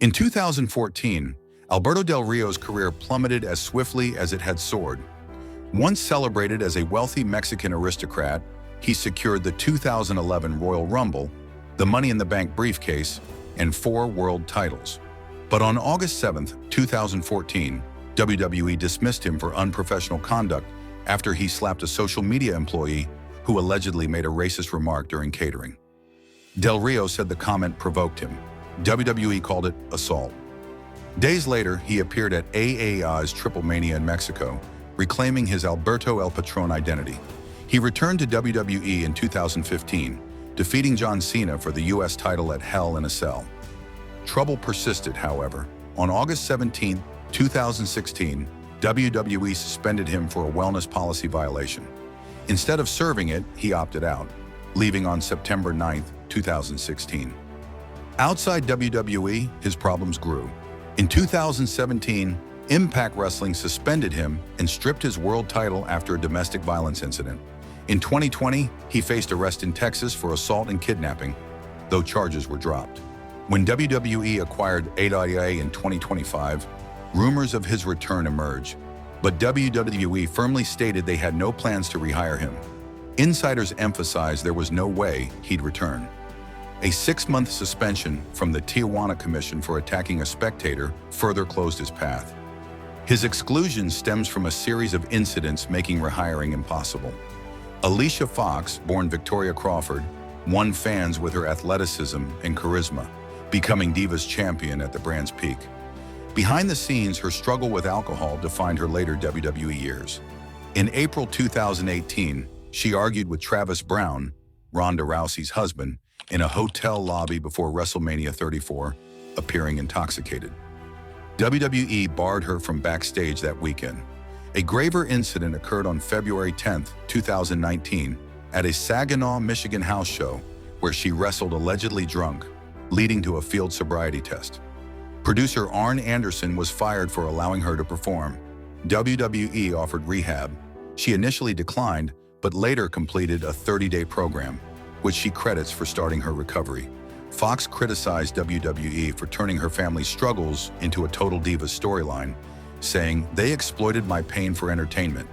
In 2014, Alberto Del Rio's career plummeted as swiftly as it had soared. Once celebrated as a wealthy Mexican aristocrat, he secured the 2011 Royal Rumble, the Money in the Bank briefcase, and 4 world titles. But on August 7, 2014, WWE dismissed him for unprofessional conduct after he slapped a social media employee who allegedly made a racist remark during catering. Del Rio said the comment provoked him. WWE called it assault. Days later, he appeared at AAI's Triple Mania in Mexico, reclaiming his Alberto El Patron identity. He returned to WWE in 2015, defeating John Cena for the US title at Hell in a Cell. Trouble persisted, however. On August 17, 2016, WWE suspended him for a wellness policy violation. Instead of serving it, he opted out, leaving on September 9, 2016. Outside WWE, his problems grew. In 2017, Impact Wrestling suspended him and stripped his world title after a domestic violence incident. In 2020, he faced arrest in Texas for assault and kidnapping, though charges were dropped. When WWE acquired AAA in 2025, rumors of his return emerged, but WWE firmly stated they had no plans to rehire him. Insiders emphasized there was no way he'd return. A 6-month suspension from the Tijuana Commission for attacking a spectator further closed his path. His exclusion stems from a series of incidents making rehiring impossible. Alicia Fox, born Victoria Crawford, won fans with her athleticism and charisma, becoming Divas champion at the brand's peak. Behind the scenes, her struggle with alcohol defined her later WWE years. In April 2018, she argued with Travis Brown, Ronda Rousey's husband, in a hotel lobby before WrestleMania 34, appearing intoxicated. WWE barred her from backstage that weekend. A graver incident occurred on February 10, 2019, at a Saginaw, Michigan house show where she wrestled allegedly drunk, leading to a field sobriety test. Producer Arn Anderson was fired for allowing her to perform. WWE offered rehab. She initially declined, but later completed a 30-day program, which she credits for starting her recovery. Fox criticized WWE for turning her family's struggles into a Total Divas storyline, saying, "They exploited my pain for entertainment."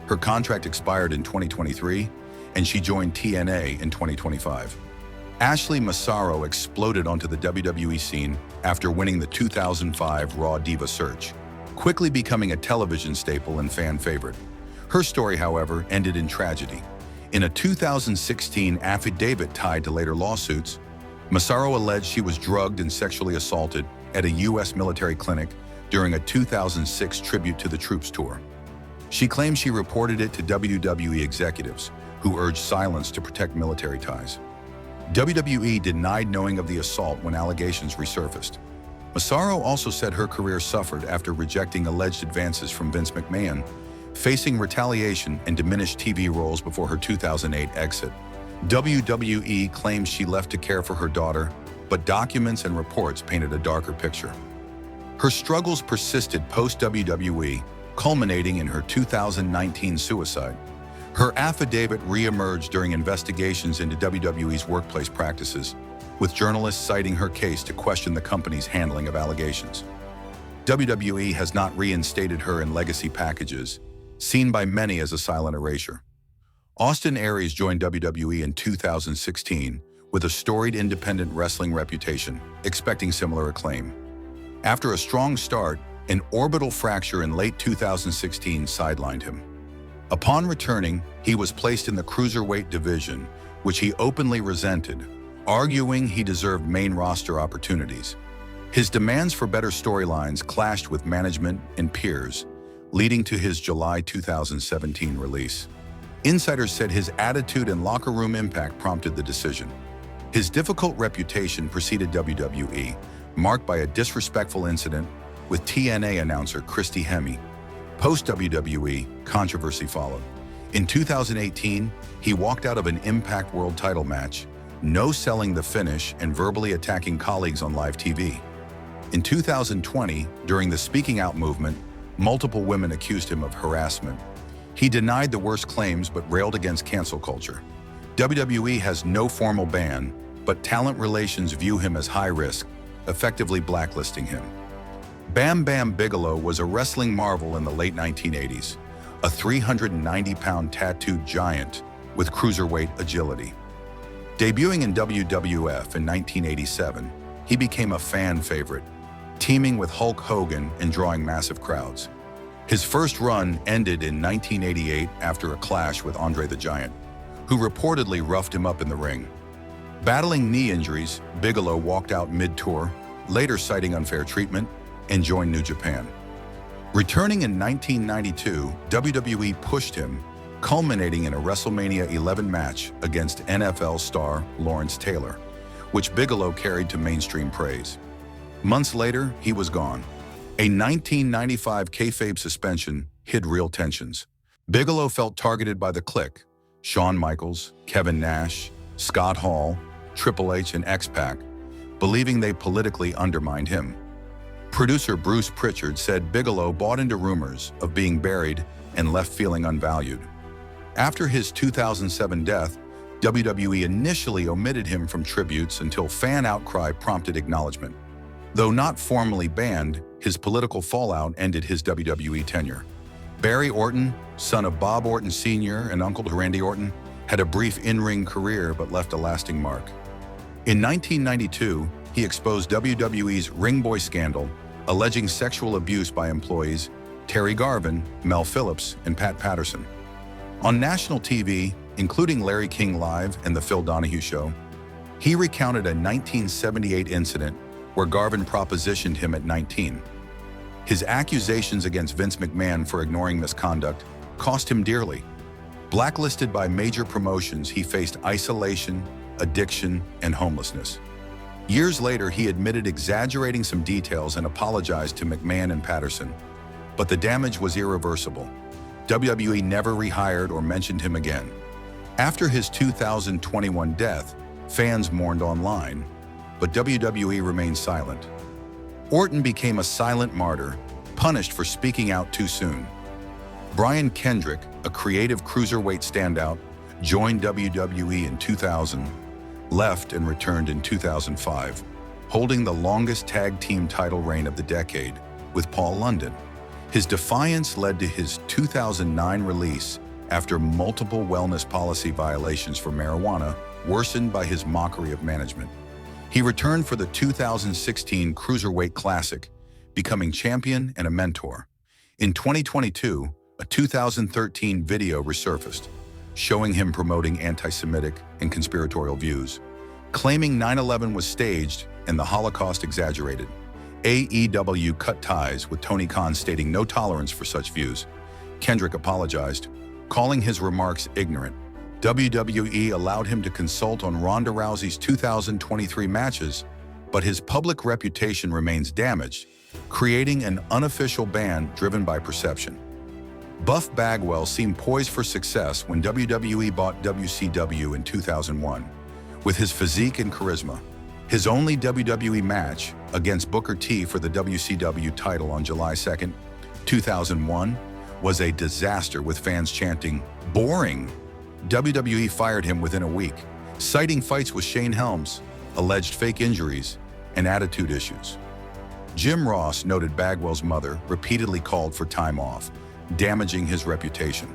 Her contract expired in 2023, and she joined TNA in 2025. Ashley Massaro exploded onto the WWE scene after winning the 2005 Raw Diva Search, quickly becoming a television staple and fan favorite. Her story, however, ended in tragedy. In a 2016 affidavit tied to later lawsuits, Massaro alleged she was drugged and sexually assaulted at a U.S. military clinic during a 2006 Tribute to the Troops tour. She claimed she reported it to WWE executives, who urged silence to protect military ties. WWE denied knowing of the assault when allegations resurfaced. Massaro also said her career suffered after rejecting alleged advances from Vince McMahon, facing retaliation and diminished TV roles before her 2008 exit. WWE claims she left to care for her daughter, but documents and reports painted a darker picture. Her struggles persisted post-WWE, culminating in her 2019 suicide. Her affidavit re-emerged during investigations into WWE's workplace practices, with journalists citing her case to question the company's handling of allegations. WWE has not reinstated her in legacy packages, seen by many as a silent erasure. Austin Aries joined WWE in 2016 with a storied independent wrestling reputation, expecting similar acclaim. After a strong start, an orbital fracture in late 2016 sidelined him. Upon returning, he was placed in the cruiserweight division, which he openly resented, arguing he deserved main roster opportunities. His demands for better storylines clashed with management and peers, leading to his July 2017 release. Insiders said his attitude and locker room impact prompted the decision. His difficult reputation preceded WWE, marked by a disrespectful incident with TNA announcer Christy Hemme. Post-WWE, controversy followed. In 2018, he walked out of an Impact World title match, no-selling the finish and verbally attacking colleagues on live TV. In 2020, during the Speaking Out movement, multiple women accused him of harassment. He denied the worst claims but railed against cancel culture. WWE has no formal ban, but talent relations view him as high risk, effectively blacklisting him. Bam Bigelow was a wrestling marvel in the late 1980s, a 390-pound tattooed giant with cruiserweight agility. Debuting in WWF in 1987, he became a fan favorite, teaming with Hulk Hogan and drawing massive crowds. His first run ended in 1988 after a clash with Andre the Giant, who reportedly roughed him up in the ring. Battling knee injuries, Bigelow walked out mid-tour, later citing unfair treatment, and joined New Japan. Returning in 1992, WWE pushed him, culminating in a WrestleMania 11 match against NFL star Lawrence Taylor, which Bigelow carried to mainstream praise. Months later, he was gone. A 1995 kayfabe suspension hid real tensions. Bigelow felt targeted by the Clique, Shawn Michaels, Kevin Nash, Scott Hall, Triple H, and X-Pac, believing they politically undermined him. Producer Bruce Pritchard said Bigelow bought into rumors of being buried and left feeling unvalued. After his 2007 death, WWE initially omitted him from tributes until fan outcry prompted acknowledgement. Though not formally banned, his political fallout ended his WWE tenure. Barry Orton, son of Bob Orton Sr. and uncle to Randy Orton, had a brief in-ring career but left a lasting mark. In 1992, he exposed WWE's Ring Boy scandal, alleging sexual abuse by employees Terry Garvin, Mel Phillips, and Pat Patterson. On national TV, including Larry King Live and The Phil Donahue Show, he recounted a 1978 incident where Garvin propositioned him at 19. His accusations against Vince McMahon for ignoring misconduct cost him dearly. Blacklisted by major promotions, he faced isolation, addiction, and homelessness. Years later, he admitted exaggerating some details and apologized to McMahon and Patterson, but the damage was irreversible. WWE never rehired or mentioned him again. After his 2021 death, fans mourned online, but WWE remained silent. Orton became a silent martyr, punished for speaking out too soon. Brian Kendrick, a creative cruiserweight standout, joined WWE in 2000, left and returned in 2005, holding the longest tag team title reign of the decade with Paul London. His defiance led to his 2009 release after multiple wellness policy violations for marijuana worsened by his mockery of management. He returned for the 2016 Cruiserweight Classic, becoming champion and a mentor. In 2022, a 2013 video resurfaced, showing him promoting anti-Semitic and conspiratorial views, claiming 9/11 was staged and the Holocaust exaggerated. AEW cut ties with Tony Khan, stating no tolerance for such views. Kendrick apologized, calling his remarks ignorant. WWE allowed him to consult on Ronda Rousey's 2023 matches, but his public reputation remains damaged, creating an unofficial ban driven by perception. Buff Bagwell seemed poised for success when WWE bought WCW in 2001. With his physique and charisma, his only WWE match against Booker T for the WCW title on July 2, 2001, was a disaster, with fans chanting, "Boring." WWE fired him within a week, citing fights with Shane Helms, alleged fake injuries, and attitude issues. Jim Ross noted Bagwell's mother repeatedly called for time off, damaging his reputation.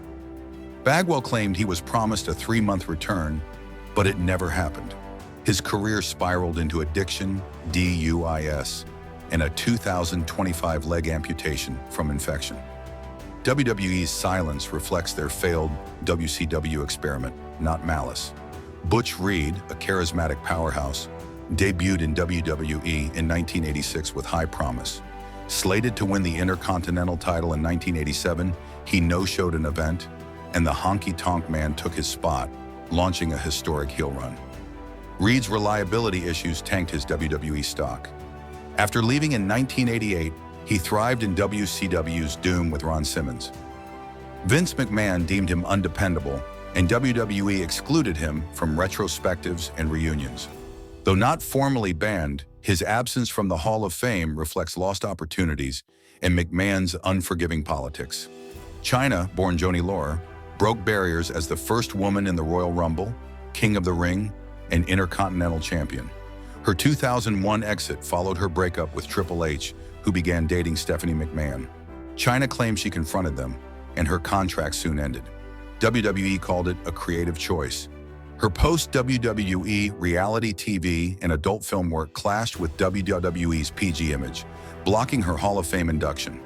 Bagwell claimed he was promised a 3-month return, but it never happened. His career spiraled into addiction, DUIs, and a 2025 leg amputation from infection. WWE's silence reflects their failed WCW experiment, not malice. Butch Reed, a charismatic powerhouse, debuted in WWE in 1986 with high promise. Slated to win the Intercontinental title in 1987, he no-showed an event, and the Honky Tonk Man took his spot, launching a historic heel run. Reed's reliability issues tanked his WWE stock. After leaving in 1988, he thrived in WCW's Doom with Ron Simmons. Vince McMahon deemed him undependable, and WWE excluded him from retrospectives and reunions. Though not formally banned, his absence from the Hall of Fame reflects lost opportunities and McMahon's unforgiving politics. Chyna, born Joni Laurer, broke barriers as the first woman in the Royal Rumble, King of the Ring, and Intercontinental Champion. Her 2001 exit followed her breakup with Triple H, who began dating Stephanie McMahon. Chyna claimed she confronted them, and her contract soon ended. WWE called it a creative choice. Her post-WWE reality TV and adult film work clashed with WWE's PG image, blocking her Hall of Fame induction.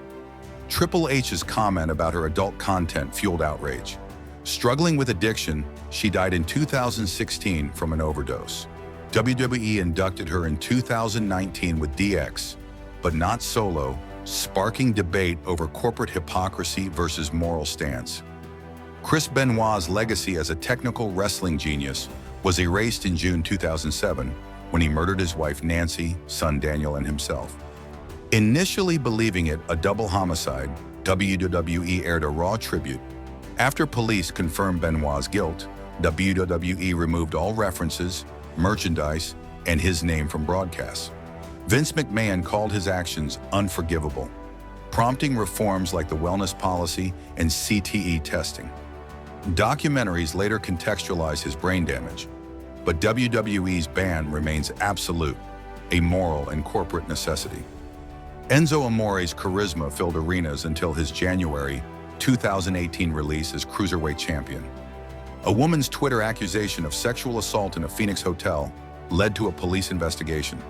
Triple H's comment about her adult content fueled outrage. Struggling with addiction, she died in 2016 from an overdose. WWE inducted her in 2019 with DX, but not Solo, sparking debate over corporate hypocrisy versus moral stance. Chris Benoit's legacy as a technical wrestling genius was erased in June 2007 when he murdered his wife Nancy, son Daniel, and himself. Initially believing it a double homicide, WWE aired a Raw tribute. After police confirmed Benoit's guilt, WWE removed all references, merchandise, and his name from broadcasts. Vince McMahon called his actions unforgivable, prompting reforms like the wellness policy and CTE testing. Documentaries later contextualize his brain damage, but WWE's ban remains absolute, a moral and corporate necessity. Enzo Amore's charisma filled arenas until his January 2018 release as Cruiserweight Champion. A woman's Twitter accusation of sexual assault in a Phoenix hotel led to a police investigation.